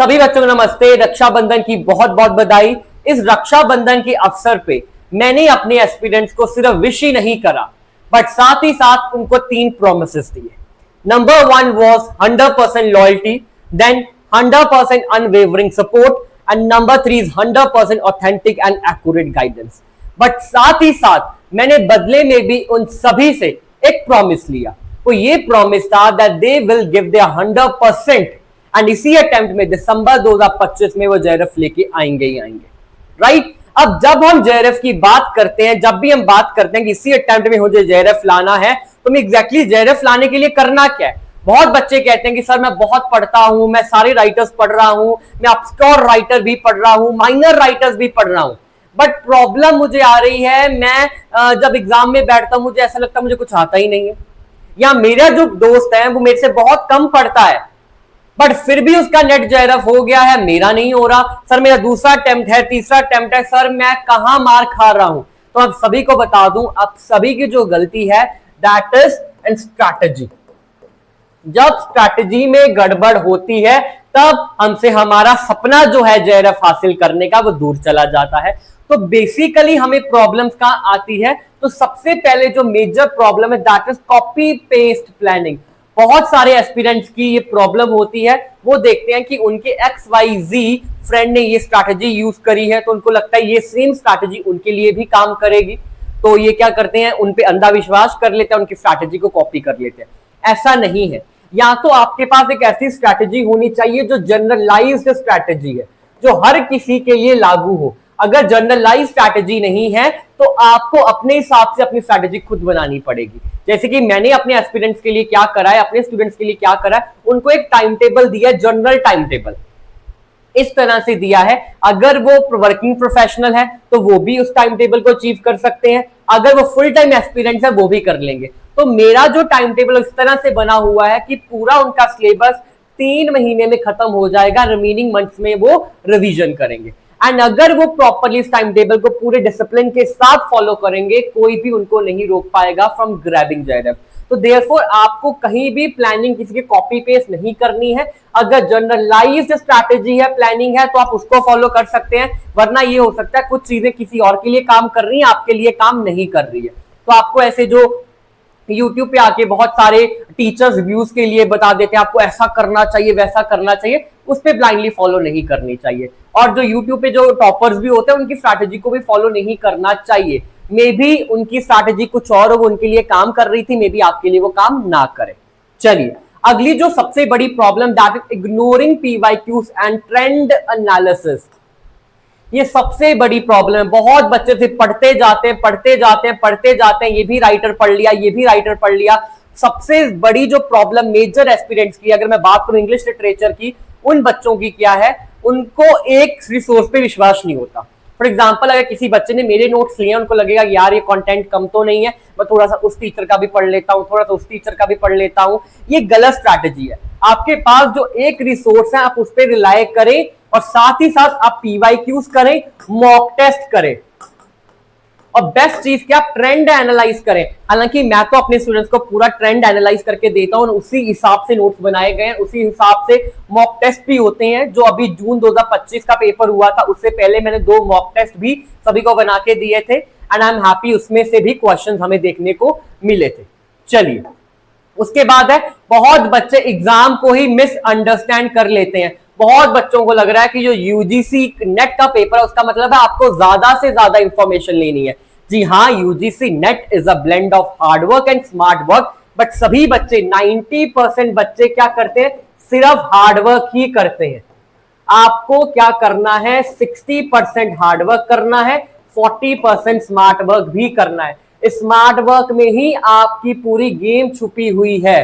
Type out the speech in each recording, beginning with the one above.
सभी बच्चों को नमस्ते। रक्षाबंधन की बहुत बहुत बधाई। इस रक्षाबंधन के अवसर पे मैंने अपने एस्पिरेंट्स को सिर्फ विश ही नहीं करा, बट साथ ही साथ उनको 3 प्रोमिसेस दिए। Number 1 was 100% loyalty, then 100% unwavering support, and number 3 is 100% authentic and accurate guidance. But साथ ही साथ मैंने बदले में भी उन सभी से एक प्रॉमिस लिया। वो ये प्रॉमिस था that they will give their 100%, and इसी अटेम्प्ट में दिसंबर 2025 में वो जेआरएफ लेके आएंगे ही आएंगे। राइट? अब जब हम जेआरएफ की बात करते हैं, जब भी हम बात करते हैं कि इसी अटेम्प्ट में मुझे जेआरएफ लाना है, तो मैं एग्जैक्टली जेआरएफ लाने के लिए करना क्या है? बहुत बच्चे कहते हैं कि सर मैं बहुत पढ़ता हूं, मैं सारे राइटर्स पढ़ रहा हूं, मैं ऑब्सक्योर राइटर भी पढ़ रहा हूं, माइनर राइटर्स भी पढ़ रहा हूं, बट प्रॉब्लम मुझे आ रही है, मैं जब एग्जाम में बैठता हूं मुझे ऐसा लगता है मुझे कुछ आता ही नहीं है, या मेरा जो दोस्त है वो मेरे से बहुत कम पढ़ता है बट फिर भी उसका नेट जेआरएफ हो गया है, मेरा नहीं हो रहा। सर मेरा दूसरा अटेम्प्ट है, तीसरा अटेम्प्ट है, सर मैं कहां मार खा रहा हूं? तो आप सभी को बता दूं, आप सभी की जो गलती है दैट इज इन स्ट्रैटेजी। जब स्ट्रैटेजी में गड़बड़ होती है तब हमसे हमारा सपना जो है जेआरएफ हासिल करने का वो दूर चला जाता है। तो बेसिकली हमें प्रॉब्लम्स कहां आती है? तो सबसे पहले जो मेजर प्रॉब्लम है that is copy paste planning. बहुत सारे एस्पिरेंट्स की ये प्रॉब्लम होती है, वो देखते हैं कि उनके XYZ फ्रेंड ने ये स्ट्रैटेजी यूज करी है तो उनको लगता है ये सेम स्ट्रैटेजी उनके लिए भी काम करेगी, तो ये क्या करते हैं, उन पे अंधा विश्वास कर लेते हैं, उनकी स्ट्रैटेजी को कॉपी कर लेते हैं। ऐसा नहीं है। या तो आपके पास एक ऐसी स्ट्रैटेजी होनी चाहिए जो जनरलाइज्ड स्ट्रैटेजी है, जो हर किसी के लिए लागू हो। अगर जनरलाइज स्ट्रैटेजी नहीं है तो आपको अपने हिसाब से अपनी स्ट्रैटेजी खुद बनानी पड़ेगी। जैसे कि मैंने अपने एस्पिरेंट्स के लिए क्या करा है, अपने स्टूडेंट्स के लिए क्या करा है, उनको एक टाइम टेबल दिया है, जनरल टाइम टेबल इस तरह से दिया है। अगर वो वर्किंग प्रोफेशनल है तो वो भी उस टाइम टेबल को अचीव कर सकते हैं, अगर वो फुल टाइम एस्पिरेंट्स है वो भी कर लेंगे। तो मेरा जो टाइम टेबल इस तरह से बना हुआ है कि पूरा उनका सिलेबस 3 महीने में खत्म हो जाएगा, रिमेनिंग मंथ्स में वो रिवीजन करेंगे। एंड अगर वो प्रॉपरली इस टाइम टेबल को पूरे डिसिप्लिन के साथ फॉलो करेंगे, कोई भी उनको नहीं रोक पाएगा फ्रॉम ग्रैबिंग जेआरएफ। तो देयरफॉर आपको कहीं भी प्लानिंग किसी की कॉपी पेस्ट नहीं करनी है। अगर जनरलाइज्ड स्ट्रैटेजी है, प्लानिंग है, तो आप उसको फॉलो कर सकते हैं, वरना ये हो सकता है कुछ चीजें किसी और के लिए काम कर रही हैं, आपके लिए काम नहीं कर रही है। तो आपको ऐसे जो YouTube पे आके बहुत सारे टीचर्स व्यूज के लिए बता देते हैं आपको ऐसा करना चाहिए, वैसा करना चाहिए, उस पर ब्लाइंडली फॉलो नहीं करनी चाहिए। और जो YouTube पे जो टॉपर्स भी होते हैं उनकी स्ट्रैटेजी को भी फॉलो नहीं करना चाहिए। मे बी उनकी स्ट्रैटेजी कुछ और हो, वो उनके लिए काम कर रही थी, मे बी आपके लिए वो काम ना करे। चलिए अगली जो सबसे बड़ी problem that is ignoring PYQs and trend analysis. ये सबसे बड़ी प्रॉब्लम है। बहुत बच्चे से पढ़ते जाते हैं, पढ़ते जाते हैं, पढ़ते जाते हैं, ये भी राइटर पढ़ लिया, ये भी राइटर पढ़ लिया। सबसे बड़ी जो प्रॉब्लम मेजर एस्पिरेंट्स की, अगर मैं बात करूं इंग्लिश लिटरेचर की, उन बच्चों की क्या है, उनको एक रिसोर्स पे विश्वास नहीं होता। फॉर एग्जाम्पल अगर किसी बच्चे ने मेरे नोट्स लिए, उनको लगेगा यार ये कंटेंट कम तो नहीं है, मैं थोड़ा सा उस टीचर का भी पढ़ लेता हूँ, थोड़ा सा उस टीचर का भी पढ़ लेता हूँ। ये गलत स्ट्रैटेजी है। आपके पास जो एक रिसोर्स है आप उस पर रिलाय करें, और साथ ही साथ आप PYQs करें, मॉक टेस्ट करें, और बेस्ट चीज क्या, ट्रेंड एनालाइज करें। हालांकि मैं तो अपने स्टूडेंट्स को पूरा ट्रेंड एनालाइज करके देता हूं, उसी हिसाब से नोट्स बनाए गए हैं, उसी हिसाब से मॉक टेस्ट भी होते हैं। जो अभी जून 2025 का पेपर हुआ था उससे पहले मैंने 2 मॉक टेस्ट भी सभी को बना के दिए थे, एंड आई एम हैप्पी, उसमें से भी क्वेश्चन हमें देखने को मिले थे। चलिए उसके बाद है, बहुत बच्चे एग्जाम को ही मिसअंडरस्टैंड कर लेते हैं। बहुत बच्चों को लग रहा है कि जो UGC नेट का पेपर है उसका मतलब है आपको ज्यादा से ज्यादा इंफॉर्मेशन लेनी है। जी हाँ, UGC net is a blend of hard work and smart work, but सभी बच्चे 90% बच्चे क्या करते हैं, सिर्फ हार्ड वर्क ही करते हैं। आपको क्या करना है, 60% हार्ड वर्क करना है, 40% स्मार्ट वर्क भी करना है। स्मार्ट वर्क में ही आपकी पूरी गेम छुपी हुई है।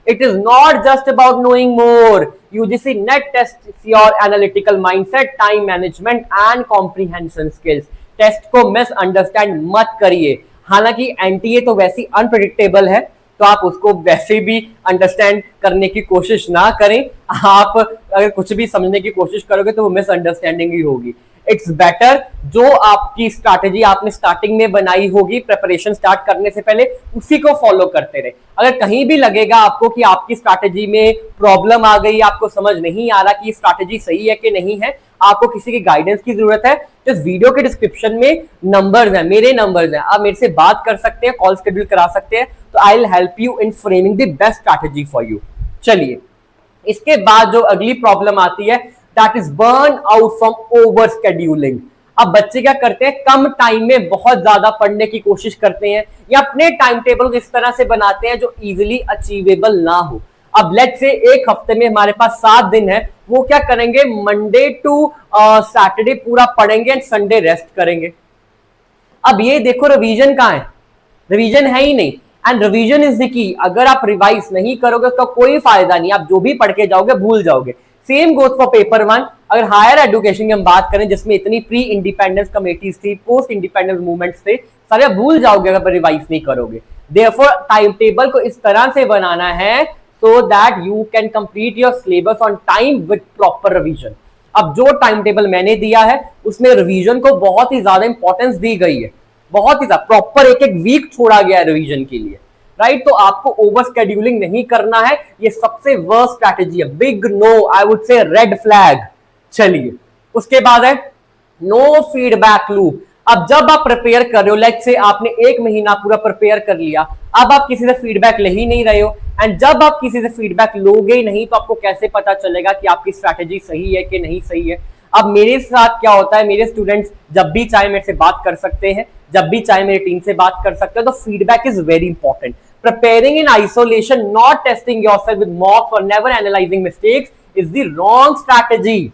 It is not just about knowing more. UGC NET tests your analytical mindset, time management and comprehension skills. Test को मिस अंडरस्टैंड मत करिए। हालांकि NTA तो वैसी अनप्रेडिक्टेबल है, तो आप उसको वैसे भी अंडरस्टैंड करने की कोशिश ना करें। आप अगर कुछ भी समझने की कोशिश करोगे तो वो मिसअंडरस्टैंडिंग ही होगी। इट्स बेटर जो आपकी स्ट्रैटेजी आपने स्टार्टिंग में बनाई होगी प्रिपरेशन स्टार्ट करने से पहले, उसी को फॉलो करते रहे। अगर कहीं भी लगेगा आपको कि आपकी स्ट्रैटेजी में प्रॉब्लम आ गई, आपको समझ नहीं आ रहा कि स्ट्रैटेजी सही है कि नहीं है, आपको किसी की गाइडेंस की जरूरत है, तो इस वीडियो के डिस्क्रिप्शन में नंबर्स हैं, मेरे नंबर्स हैं, आप मेरे से बात कर सकते हैं, कॉल शेड्यूल करा सकते हैं, तो I will help you in framing the best strategy for you. चलिए, इसके बाद जो अगली प्रॉब्लम आती है that is burn out from over scheduling. अब बच्चे क्या करते हैं, कम टाइम में बहुत ज्यादा पढ़ने की कोशिश करते हैं या अपने टाइम टेबल को इस तरह से बनाते हैं जो इजीली अचीवेबल ना हो। अब लेट्स से एक हफ्ते में हमारे पास 7 दिन है, वो क्या करेंगे, मंडे टू सैटरडे पूरा पढ़ेंगे एंड संडे रेस्ट करेंगे। अब ये देखो रिवीजन कहाँ है, रिवीजन है ही नहीं, and revision is the key. अगर आप रिवाइज नहीं करोगे उसका कोई फायदा नहीं, आप जो भी पढ़ के जाओगे भूल जाओगे। Same goes for paper 1। अगर हायर एजुकेशन की हम बात करें जिसमें इतनी प्री इंडिपेंडेंस कमेटीज थी, पोस्ट इंडिपेंडेंस मूवमेंट्स थे, सारे भूल जाओगे अगर रिवाइज नहीं करोगे। देयरफॉर टाइम टेबल को इस तरह से बनाना है so that you can complete your syllabus on time with proper revision। अब जो टाइम टेबल मैंने दिया है उसमें रिवीजन को बहुत ही ज्यादा इंपॉर्टेंस दी गई है, बहुत ही ज्यादा, प्रॉपर एक एक वीक छोड़ा गया है रिवीजन के लिए, राइट। तो आपको ओवर शेड्यूलिंग नहीं करना है, ये सबसे वर्स्ट स्ट्रैटेजी है, big no, I would say red flag. चलिए, उसके बाद है नो फीडबैक लूप। अब जब आप प्रिपेयर कर रहे हो, लेट्स से आपने 1 महीना पूरा प्रिपेयर कर लिया, अब आप किसी से फीडबैक ले ही नहीं रहे हो, एंड जब आप किसी से फीडबैक लोगे ही नहीं तो आपको कैसे पता चलेगा कि आपकी स्ट्रैटेजी सही है कि नहीं सही है। अब मेरे साथ क्या होता है, मेरे स्टूडेंट्स जब भी चाहे मेरे से बात कर सकते हैं, जब भी चाहे मेरी टीम से बात कर सकते हैं, तो feedback is very important. Preparing in isolation, not testing yourself with mocks और never analysing mistakes is the wrong strategy.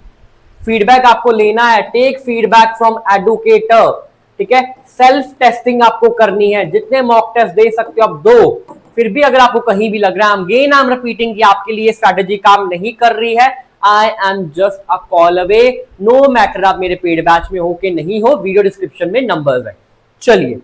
Feedback आपको लेना है, टेक फीडबैक फ्रॉम एडुकेटर, ठीक है। सेल्फ टेस्टिंग आपको करनी है, जितने मॉक टेस्ट दे सकते हो आप दो। फिर भी अगर आपको कहीं भी लग रहा है अगेन आई एम रिपीटिंग कि आपके लिए स्ट्रैटेजी काम नहीं कर रही है, I am just a call away, no matter आप मेरे पेड बैच में हो कि नहीं हो, वीडियो डिस्क्रिप्शन में नंबर्स है। चलिए,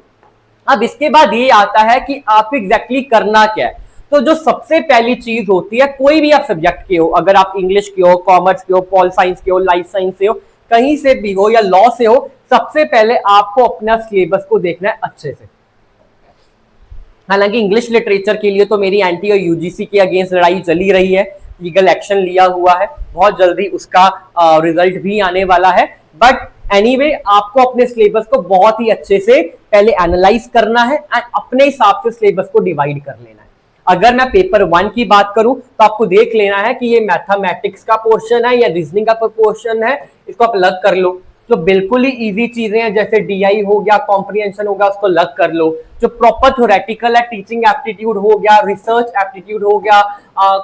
अब इसके बाद ये आता है कि आप एग्जैक्टली करना क्या है। तो जो सबसे पहली चीज होती है, कोई भी आप सब्जेक्ट के हो, अगर आप इंग्लिश के हो, कॉमर्स के हो, पॉल साइंस के हो, लाइफ साइंस से हो, कहीं से भी हो या लॉ से हो, सबसे पहले आपको अपना सिलेबस को देखना है अच्छे से। हालांकि इंग्लिश लिटरेचर के लिए तो मेरी एंटी और यूजीसी के अगेंस्ट लड़ाई चली रही है, लीगल एक्शन लिया हुआ है, बहुत जल्दी उसका रिजल्ट भी आने वाला है। बट एनीवे, आपको अपने सिलेबस को बहुत ही अच्छे से पहले एनालाइज करना है एंड अपने हिसाब से सिलेबस को डिवाइड कर लेना है। अगर मैं पेपर 1 की बात करूं तो आपको देख लेना है कि ये मैथमेटिक्स का पोर्शन है या रीजनिंग का पोर्शन है, इसको आप अलग कर लो। जो बिल्कुल ही इजी चीजें हैं जैसे डीआई हो गया, कॉम्प्रिहेंशन हो गया, उसको अलग कर लो। जो प्रॉपर थ्योरेटिकल है, टीचिंग एप्टीट्यूड हो गया, रिसर्च एप्टीट्यूड हो गया,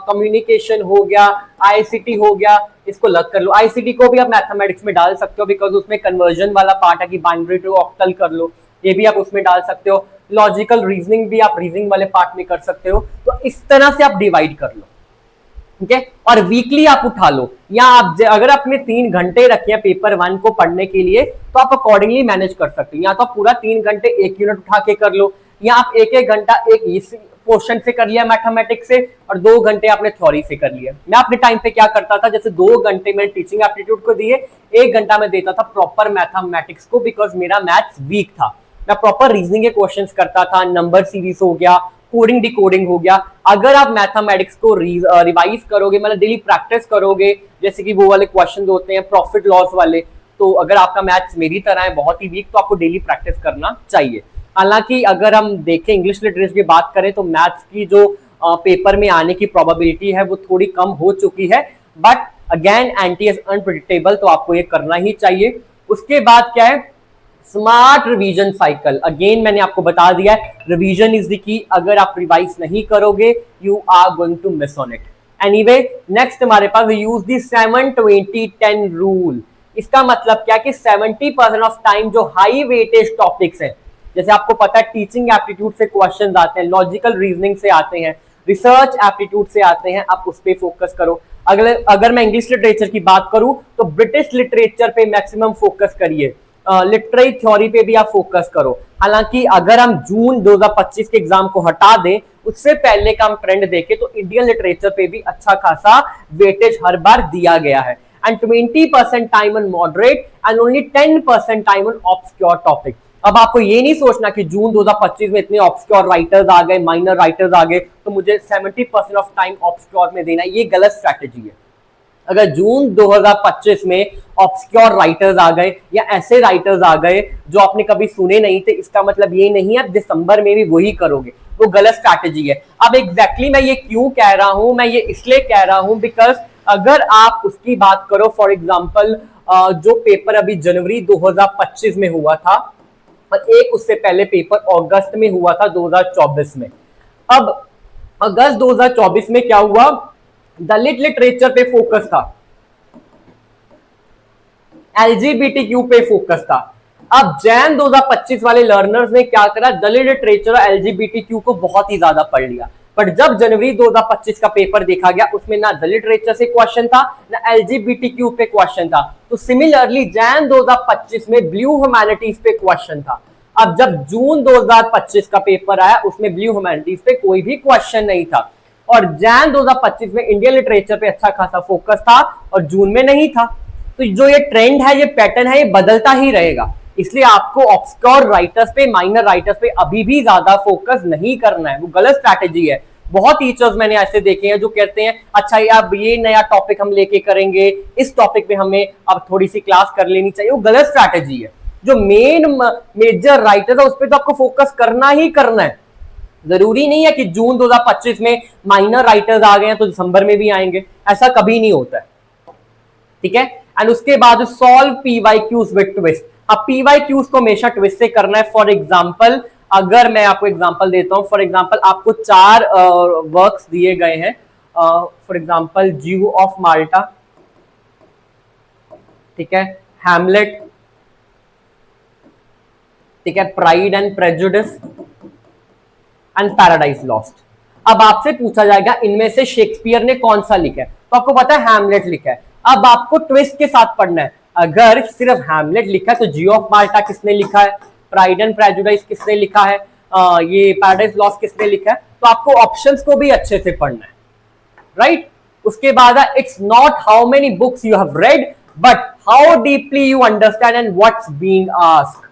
कम्युनिकेशन हो गया, आईसीटी हो गया, इसको अलग कर लो। आईसीटी को भी आप मैथमेटिक्स में डाल सकते हो बिकॉज उसमें कन्वर्जन वाला पार्ट है कि बाइनरी टू ऑक्टल कर लो, ये भी आप उसमें डाल सकते हो। लॉजिकल रीजनिंग भी आप रीजनिंग वाले पार्ट में कर सकते हो। तो इस तरह से आप डिवाइड कर लो, ठीक है। और वीकली आप उठा लो, या आप अगर आपने 3 घंटे रखे हैं पेपर 1 को पढ़ने के लिए तो आप अकॉर्डिंगली मैनेज कर सकते हो। या तो आप पूरा 3 घंटे 1 यूनिट उठा के कर लो, या आप 1-1 घंटा एक पोर्शन से कर लिया मैथमेटिक्स से और 2 घंटे आपने थ्योरी से कर लिया। मैं अपने टाइम पे क्या करता था, जैसे 2 घंटे मैंने टीचिंग एप्टीट्यूड को दिए, 1 घंटा मैं देता था प्रॉपर मैथमेटिक्स को बिकॉज मेरा मैथ्स वीक था। मैं प्रॉपर रीजनिंग के क्वेश्चंस करता था, नंबर सीरीज हो गया, कोडिंग डिकोडिंग हो गया। अगर आप मैथमेटिक्स को रिवाइज करोगे, मतलब डेली प्रैक्टिस करोगे, जैसे कि वो वाले क्वेश्चन होते हैं प्रॉफिट लॉस वाले, तो अगर आपका मैथ्स मेरी तरह है बहुत ही वीक, तो आपको डेली प्रैक्टिस करना चाहिए। हालांकि अगर हम देखें इंग्लिश लिटरेचर की बात करें तो मैथ्स की जो पेपर में आने की प्रोबेबिलिटी है वो थोड़ी कम हो चुकी है, but again anti is unpredictable, तो आपको ये करना ही चाहिए। उसके बाद क्या है, स्मार्ट रिवीजन साइकिल। अगेन मैंने आपको बता दिया है, रिवीजन इज द की। अगर आप रिवाइज नहीं करोगे you are going to miss on it. Anyway, next हमारे पास यूज द 7-20-10 रूल। इसका मतलब क्या कि 70% ऑफ टाइम जो हाई वेटेज टॉपिक्स हैं, जैसे आपको पता है टीचिंग एप्टीट्यूड से क्वेश्चंस आते हैं, लॉजिकल रीजनिंग से आते हैं, रिसर्च एप्टीट्यूड से आते हैं, आप उस पर फोकस करो। अगर मैं इंग्लिश लिटरेचर की बात करूं तो ब्रिटिश लिटरेचर पे मैक्सिमम फोकस करिए, लिटरेरी थ्योरी पे भी आप फोकस करो। हालांकि अगर हम जून 2025 के एग्जाम को हटा दें, उससे पहले का हम ट्रेंड देखें तो इंडियन लिटरेचर पे भी अच्छा खासा वेटेज हर बार दिया गया है। and 20% time on moderate and only 10% time on obscure topic. अब आपको ये नहीं सोचना कि जून 2025 में इतने ऑब्सक्योर राइटर्स आ गए, माइनर राइटर्स आ गए, तो मुझे 70% ऑफ टाइम ऑब्सक्योर में देना है। ये गलत स्ट्रैटेजी है। अगर जून 2025 में ऑब्सक्योर राइटर्स आ गए या ऐसे राइटर्स आ गए जो आपने कभी सुने नहीं थे, इसका मतलब ये नहीं है आप दिसंबर में भी वही करोगे, वो गलत स्ट्रैटेजी है। अब एग्जैक्टली मैं ये क्यों कह रहा हूं, मैं ये इसलिए कह रहा हूं बिकॉज अगर आप उसकी बात करो, फॉर एग्जाम्पल जो पेपर अभी जनवरी 2025 में हुआ था और एक उससे पहले पेपर अगस्त में हुआ था 2024 में। अब अगस्त 2024 में क्या हुआ, दलित लिटरेचर पे फोकस था, एलजीबीटीक्यू पे फोकस था। अब जैन 2025 वाले लर्नर्स ने क्या करा, दलित लिटरेचर और एलजीबीटीक्यू को बहुत ही ज्यादा पढ़ लिया। पर जब जनवरी 2025 का पेपर देखा गया उसमें ना दलित लिटरेचर से क्वेश्चन था ना एलजीबीटीक्यू पे क्वेश्चन था। तो सिमिलरली जैन 2025 में ब्लू ह्यूमैनिटीज पे क्वेश्चन था। अब जब जून 2025 का पेपर आया उसमें ब्लू ह्यूमैनिटीज पे कोई भी क्वेश्चन नहीं था और जैन 2025 में इंडियन लिटरेचर पे अच्छा खासा फोकस था और जून में नहीं था। तो जो ये ट्रेंड है, ये पैटर्न है, ये बदलता ही रहेगा। इसलिए आपको ऑब्सक्योर राइटर्स पे, माइनर राइटर्स पे अभी भी ज्यादा फोकस नहीं करना है, वो गलत स्ट्रैटेजी है। बहुत टीचर्स मैंने ऐसे देखे हैं जो कहते हैं अच्छा अब ये नया टॉपिक हम लेके करेंगे, इस टॉपिक पे हमें अब थोड़ी सी क्लास कर लेनी चाहिए, वो गलत स्ट्रैटेजी है। जो मेन मेजर राइटर है उस पर तो आपको फोकस करना ही करना है। जरूरी नहीं है कि जून 2025 में माइनर राइटर्स आ गए हैं तो दिसंबर में भी आएंगे, ऐसा कभी नहीं होता है, ठीक है। एंड उसके बाद सॉल्व पीवाईक्यूज विद ट्विस्ट। अब पीवाईक्यूज को हमेशा ट्विस्ट से करना है। फॉर एग्जांपल अगर मैं आपको एग्जांपल देता हूं, फॉर एग्जांपल आपको 4 वर्क्स दिए गए हैं, फॉर एग्जांपल ज्यू ऑफ माल्टा, ठीक है, हैमलेट, ठीक है, pride and prejudice and paradise lost. अब आपसे पूछा जाएगा इनमें से शेक्सपियर ने कौन सा लिखा है, तो आपको पता है हैमलेट लिखा है। अब आपको ट्विस्ट के साथ पढ़ना है। अगर सिर्फ हैमलेट लिखा है तो जियो ऑफ माल्टा किसने लिखा है, प्राइड एंड प्रेजुडिस किसने लिखा है, ये पैराडाइज लॉस्ट किसने लिखा है, तो आपको ऑप्शंस को भी अच्छे से पढ़ना है, राइट। उसके बाद it's not how many books you have read but how deeply you understand and what's being asked,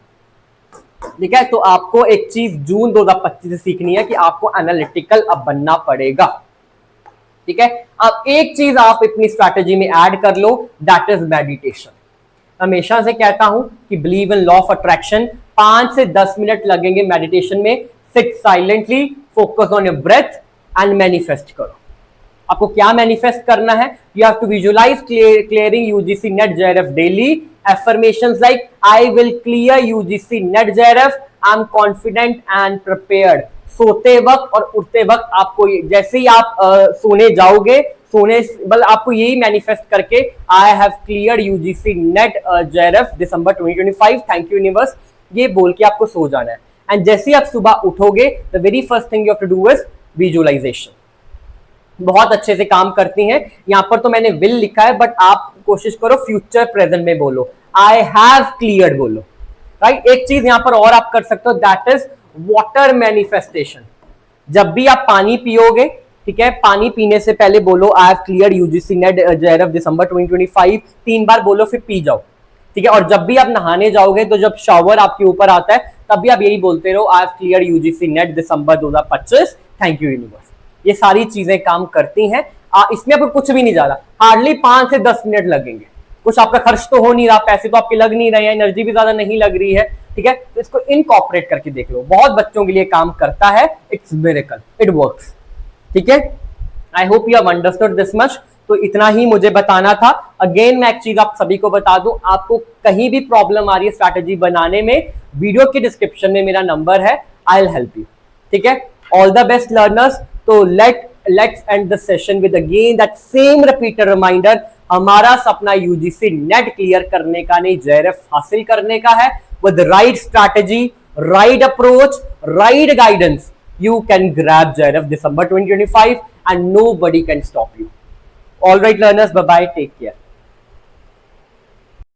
ठीक है। तो आपको एक चीज जून 2025 से सीखनी है कि आपको एनालिटिकल अब बनना पड़ेगा, ठीक है। अब एक चीज आप अपनी स्ट्रैटेजी में ऐड कर लो, दैट इज मेडिटेशन। हमेशा से कहता हूं कि believe in law of attraction, 5 से 10 मिनट लगेंगे मेडिटेशन में। Sit silently, focus on your breath and manifest करो। आपको क्या मैनिफेस्ट करना है, you have to visualize clearing UGC NET JRF daily, affirmations like I will clear UGC NET JRF, I am confident and prepared. सोते वक्त और उठते वक्त आपको जैसे ही आप सोने जाओगे, सोने मतलब आपको यही मैनिफेस्ट करके आई have cleared UGC NET JRF December 2025, thank you universe, ये बोल के आपको सो जाना है। एंड जैसे ही आप सुबह उठोगे the very first thing you have to do is visualisation. बहुत अच्छे से काम करती हैं। यहां पर तो मैंने विल लिखा है बट आप कोशिश करो फ्यूचर प्रेजेंट में बोलो, आई हैव क्लियर्ड बोलो, राइट। एक चीज यहां पर और आप कर सकते हो, दैट इज वाटर मैनिफेस्टेशन। जब भी आप पानी पियोगे, ठीक है, पानी पीने से पहले बोलो I have cleared UGC NET JRF December 2025, 3 बार बोलो फिर पी जाओ, ठीक है। और जब भी आप नहाने जाओगे तो जब शावर आपके ऊपर आता है तब भी आप यही बोलते रहो आई have cleared UGC net December 2025, thank you universe. ये सारी चीजें काम करती हैं। इसमें आपको कुछ भी नहीं जा रहा, हार्डली 5 से 10 मिनट लगेंगे। कुछ आपका खर्च तो हो नहीं रहा, पैसे तो आपके लग नहीं रहे हैं, एनर्जी भी ज्यादा नहीं लग रही है, ठीक है। तो इसको इनकॉर्पोरेट करके देख लो, बहुत बच्चों के लिए काम करता है, इट्स मिरेकल, इट वर्क्स, ठीक है। I hope you have understood this much. तो इतना ही मुझे बताना था। अगेन मैं एक चीज आप सभी को बता दूं, आपको कहीं भी प्रॉब्लम आ रही है स्ट्रैटेजी बनाने में, वीडियो के डिस्क्रिप्शन में मेरा नंबर है, आई विल हेल्प यू, ठीक है। All the best learners. तो let's end the session with again that same repeated reminder, हमारा सपना यूजीसी नेट क्लियर करने का नहीं, जेआरएफ हासिल करने का है। with the right strategy, right approach, right guidance, you can grab JRF December 2025 and nobody can stop you. All right learners, bye bye, take care.